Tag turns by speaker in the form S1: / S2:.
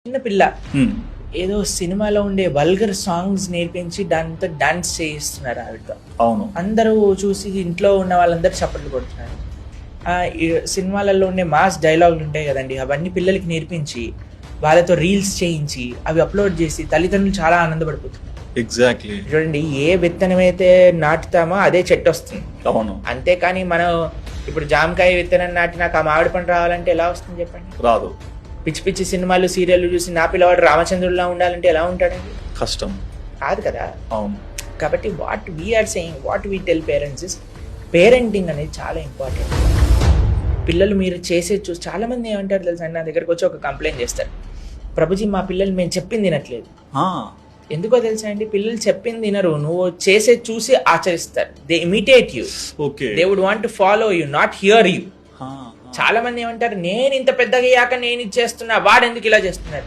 S1: చిన్న పిల్ల ఏదో సినిమాలో ఉండే వల్గర్ సాంగ్స్ నేర్పించి దాంతో డాన్స్ చేయిస్తున్నారు ఆవిడతో.
S2: అవును,
S1: అందరూ చూసి ఇంట్లో ఉన్న వాళ్ళందరూ చప్పట్లు కొడుతున్నారు. ఈ సినిమాలలో ఉండే మాస్ డైలాగులు ఉంటాయి కదండి, అవన్నీ పిల్లలకి నేర్పించి వాళ్ళతో రీల్స్ చేయించి అవి అప్లోడ్ చేసి తల్లిదండ్రులు చాలా ఆనందపడిపోతున్నారు.
S2: ఎగ్జాక్ట్లీ.
S1: చూడండి, ఏ విత్తనం అయితే నాటుతామో అదే చెట్టు వస్తుంది.
S2: అవును,
S1: అంతేకాని మనం ఇప్పుడు జామకాయ విత్తనం నాటి నాకు ఆ మామిడి పండు రావాలంటే ఎలా వస్తుంది చెప్పండి?
S2: రాదు.
S1: పిచ్చి పిచ్చి సినిమాలు సీరియల్లు చూసి నా పిల్లవాడు రామచంద్రుల్లా ఉండాలంటే ఎలా ఉంటాడండి?
S2: కష్టం
S1: కాదు కదా.
S2: అవును.
S1: కాబట్టి what we're saying, what we tell parents is, parenting అనేది చాలా ఇంపార్టెంట్. పిల్లలు మీరు చేసేది చూసి చాలా మంది ఏమంటారు తెలుసా, నా దగ్గరకు వచ్చి ఒక కంప్లైంట్ చేస్తారు, ప్రభుజీ మా పిల్లలు మేము చెప్పింది తినట్లేదు. ఎందుకో తెలుసా అండి, పిల్లలు చెప్పింది తినరు, నువ్వు చేసేది చూసి ఆచరిస్తారు. They imitate you, they would want to follow you, not hear you. చాలా మంది ఏమంటారు, నేను ఇంత పెద్దగా అయ్యాక నేను ఇది చేస్తున్నా, వాడు ఎందుకు ఇలా చేస్తున్నారు?